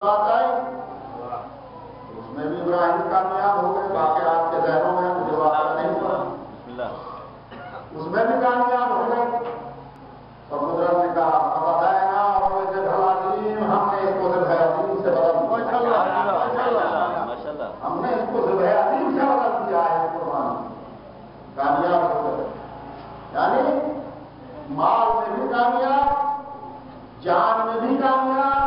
بات آئی اس میں بھی ابراہیم کامیاب ہو گئے. واقعات کے ذہنوں میں مجھے واقعہ نہیں ہوا, اس میں بھی کامیاب ہو گئے. اور قدرت نے کہا بتایا اور عظیم, ہم نے اس کو ذبح عظیم سے بدل دیا, ہم نے اس کو ذبح عظیم سے بدل دیا ہے. قربان کامیاب ہو گئے, یعنی مال میں بھی کامیاب, جان میں بھی کامیاب.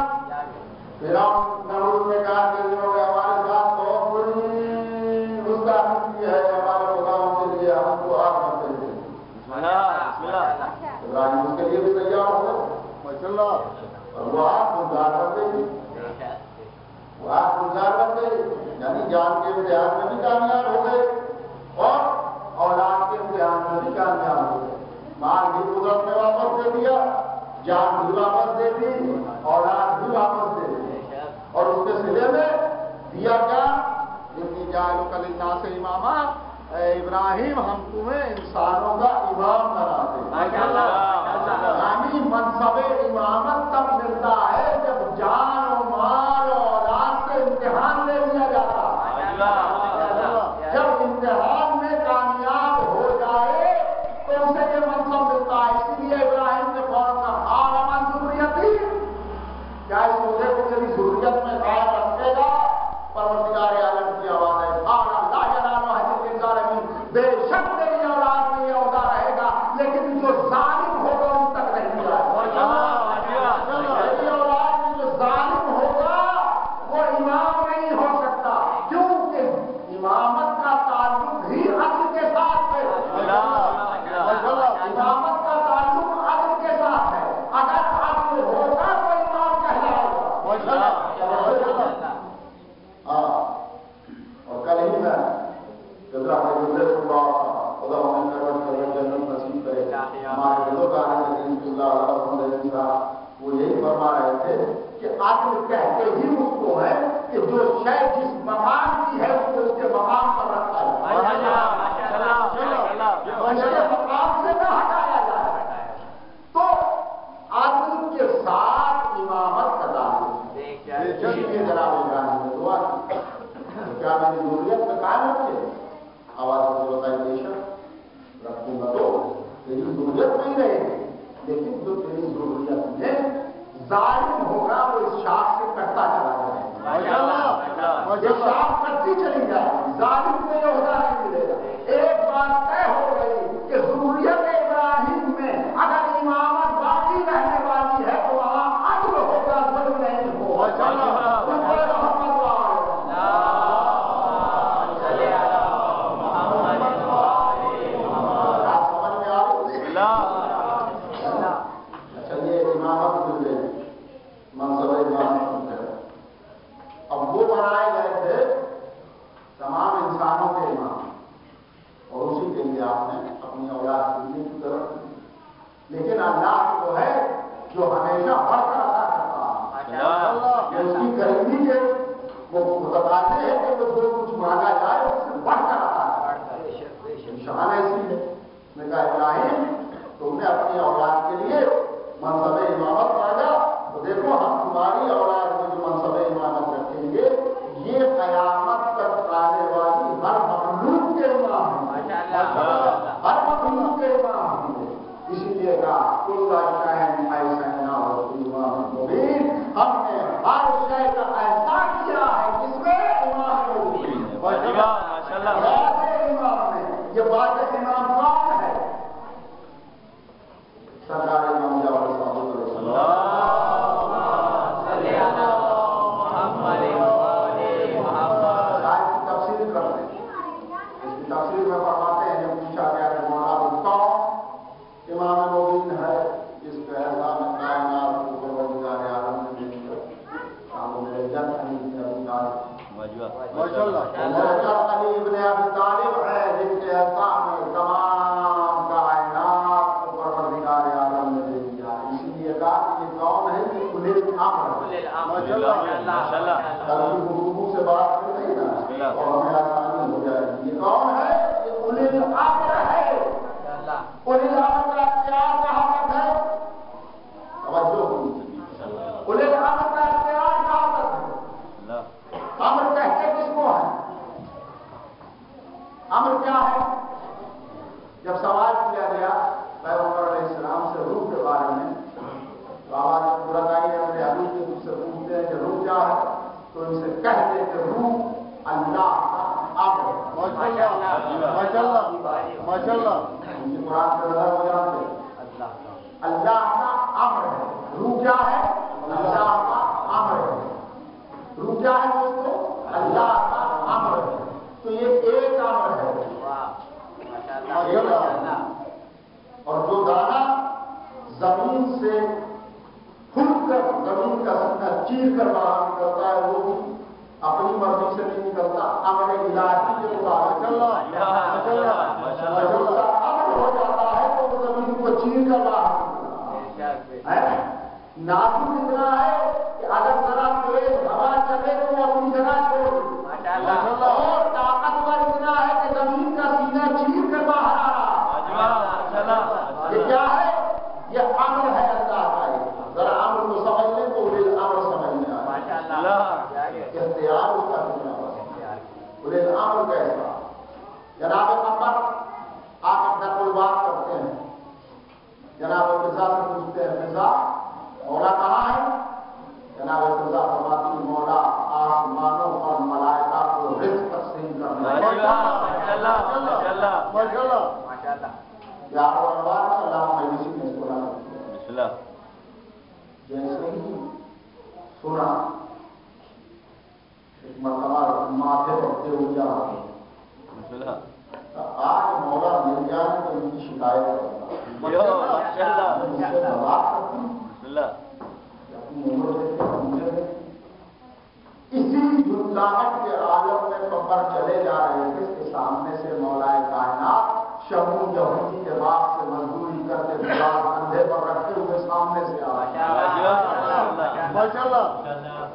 پھر نمرود نے کہا کہ ہمارے ساتھ بہت بڑی گستاخی کی ہے ہمارے خداؤں کے لیے, ہم کو آگ مت دے. ابراہیم اس کے لیے بھی تیار ہو گئے, اور وہ آگ گلزار بن گئی, وہ آگ گلزار بن گئی. یعنی جان کے امتحان میں بھی کامیاب ہو گئے اور اولاد کے امتحان میں بھی کامیاب ہو گئے. مال بھی قدرت نے واپس دے دیا, جان بھی واپس دے دی, اولاد بھی واپس دے دی. اور اس کے سلے میں دیا کیا, انی جاعلک للناس اماما, اے ابراہیم ہم تمہیں انسانوں کا امام بناتے ہیں. یعنی منصب امامت تب ملتا ہے جب جان و مال و اولاد سے امتحان لے لیا جاتا ہے. جب امتحان میں کامیاب ہو جائے تو اسے یہ منصب ملتا ہے. اسی لیے ابراہیم نے فوراً کہا آمن ذریتی, کیا اس مجھے کو میری ضروریت میں قائم رکھے گا. پروردگار عالم کی آواز ہے, لا ینال عہد الظالمین, بے شک میری اولاد میں یہ عہدہ رہے گا, لیکن جو ظالم ہوگا ان تک نہیں جائے. میری اولاد میں جو ظالم ہوگا وہ امام نہیں ہو سکتا, کیونکہ امامت کا تعلق ہی عدل کے ساتھ ہے. امامت کا تعلق عدل کے ساتھ ہے. اگر عدل ہوگا تو امام کہلائے گا. اور کل ہی میں خدا ہمیں جنت نصیب کرے, ہمارے وہ یہی فرما رہے تھے کہ عدل کہتے ہی اس کو ہے کہ جو شے جس مقام کی ہے اس کو اس کے مقام پر رکھا جائے, اس کے مقام سے نہ ہٹایا جائے. تو عدل کے ساتھ امامت کا تعلق ہے. جناب ابراہیم نے دعا کی, کیا میری ضروریت میں قائم رکھے. آواز سے بتائی بے شک رکھوں گا, تو تیری ضروریت نہیں رہے گی, لیکن جو تیری ضروریت میں ظالم ہوگا وہ اس شاخ سے کٹتا چلا جائے. یہ شاخ کٹتی چلی جائے, ظالم کو یہ عہدہ نہیں ملے گا. ایک بات طے ہو گئی کہ ضروریت ابراہیم میں اگر امامت باقی رہنے والی ہے تو وہاں عدل ہوگا, ظلم نہیں ہوگا. اب وہ بنائے گئے تھے تمام انسانوں کے امام, اور اسی کے لیے آپ نے اپنی اولاد کی طرف کی. لیکن اللہ وہ ہے جو ہمیشہ بڑھ کر عطا کرتا ہے. اس کی غریبی کے وہ بتاتے ہیں کہ وہ جو کچھ مانگا جائے اس سے بڑھ کر عطا کرتا ہے. شان ایسی ہے. میں کہا ابراہیم تم نے اپنی اولاد کے لیے منصب امامت مانگا, تو دیکھو ہم تمہاری اولاد میں جو منصب امامت رکھیں گے یہ قیامت تک آنے والی ہر مخلوق کے امام ہیں, ہر مخلوق کے امام ہیں. اسی لیے کہا ہم نے ہر شے کا ایسا کیا ہے جس میں امام امام ہے. یہ بات امام کون ہے؟ سرکار امام جعفر صادق علیہ تفصیل کرتے ہیں. اس کی تفصیل میں فرماتے ہیں جب پوچھا گیا کہ مولانا کون امام مبین ہے جس کا احسان کائنات کو پروردگار عالم نے دے دیا. وہ میرے جد علی بن ابی طالب, علی ابن ابی طالب ہے جن کے احسان میں تمام کائنات کو پروردگار عالم نے دے دیا. اسی لیے کہا کہ یہ کون ہے کہ حکومت سے بات نہیں نا, اور ہمیں آسانی ہو جائے گی. یہ کون ہے؟ یہ اولی الامر ہے. اولی الامر کا اختیار کہاں تک ہے؟ توجہ. اولی الامر کا اختیار کہاں تک ہے؟ تو ان سے کہہ دے کہ روح اللہ کا امر ہے۔ ماشاءاللہ ماشاءاللہ قرآن سے نظر ہو جاتے اللہ کا امر ہے۔ روح کیا ہے؟ اللہ کا امر ہے۔ روح کیا ہے دوستو؟ اللہ کا امر ہے۔ تو یہ ایک امر ہے اور جو دانا زمین سے پھول کر زمین کا سینہ چیر کر باہر نکلتا ہے وہ بھی اپنی مرضی سے نہیں نکلتا، امر الہی کے مطابق امر ہو جاتا ہے تو وہ زمین کو چیر کر باہر نکلتا ہے۔ نازک اتنا ہے کہ اگر ذرا تیز ہوا چلے تو وہ اپنی جگہ چھوڑ دے، اور طاقتور اتنا ہے کہ زمین کا سینہ چیر کر باہر آ رہا۔ یہ کیا ہے؟ یہ امر ہے اللہ کا۔ ذرا امر کو سمجھ لیں تو اولل امر سمجھ میں آئے۔ اختیار اس کا کتنا ہے؟ اولل امر کیسا؟ جناب قمر آپ اپنا کوئی بات کرتے ہیں، جناب فضا سے پوچھتے ہیں فضا مولا کہاں ہے؟ جناب فضا فرماتی مولا آسمانوں اور ملائکہ کو رزق تقسیم کرنا ہے۔ یا انوار سلام مجلسی میں سنا جیسے ہی سنا ایک مرتبہ ماتھے پڑتے ہو جا آج مولا مل جائے تو ان کی شکایت کرتا اسی جھنجھلاہٹ کے عالم میں قبر چلے جا رہے تھے کہ سامنے سے مولا کائنات شمو یہودی کے باپ سے مزدوری کرتے بلاس کندھے پر رکھتے ہوئے سامنے سے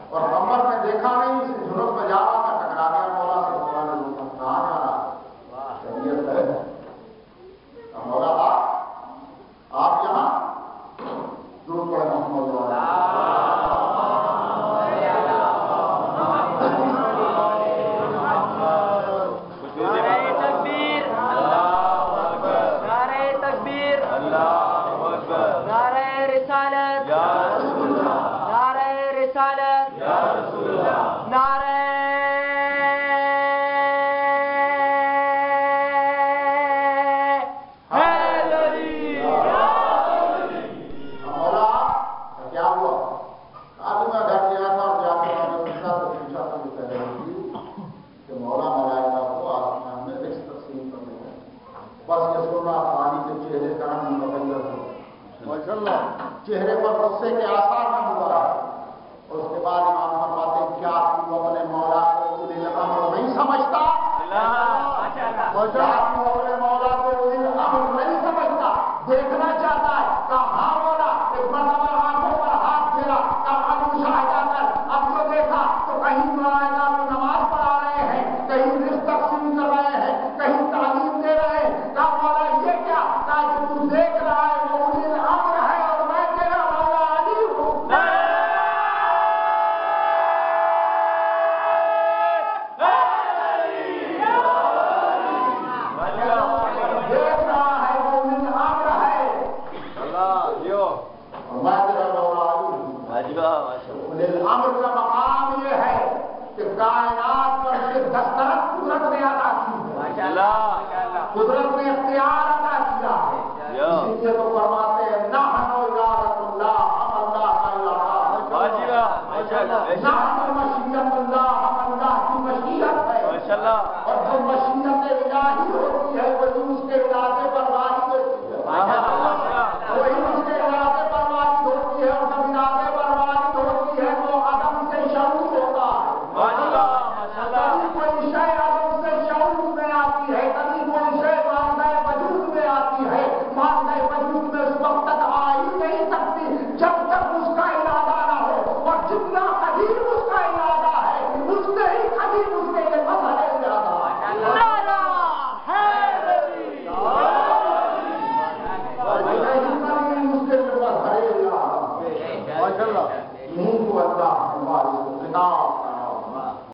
اور قمر نے دیکھا نہیں، اس جھنک میں جا رہا تھا، ٹکرا گیا مولا سے۔ مولا نے روکا، کہاں جا رہا؟ شریعت ہے مولا آپ یہاں درود پڑھیں محمد چہرے پر غصے کے آثار نہ ہوا ہے۔ اور اس کے بعد امام فرماتے ہیں کیا تو اپنے مولا کو اولل امر نہیں سمجھتا؟ کیا تو اپنے مولا کو اولل امر نہیں سمجھتا؟ دیکھنا چاہتا ہے کہا ہاں مولا، ایک مرتبہ آنکھوں پر ہاتھ پھیرا، کہا مشاہدہ کر، اب جو دیکھا تو کہیں ملائکہ کو نماز پڑھا رہے ہیں، کہیں رزق تقسیم کر رہے ہیں، کہیں تعلیم دے رہے ہیں۔ کہا مولا یہ کیا؟ کہا جو تم دیکھ رہا ہے وہ اولل امر ہے اور میں تیرا مولا علی ہوں۔ دیکھ رہا ہے وہ اولل امر ہے اور میں تیرا مولا علی ہوں۔ اولل امر کا مقام یہ ہے کہ کائنات پر سے دسترس قدرت نے عطا کی ہے، قدرت نے اختیار عطا کیا ہے۔ اسی لیے تو فرماتے ہیں نحن ارادۃ اللہ، ہم اللہ کا ارادہ، نحن مشیت اللہ، ہم اللہ کی مشیت ہے۔ اور جو مشیت الہی ہوتی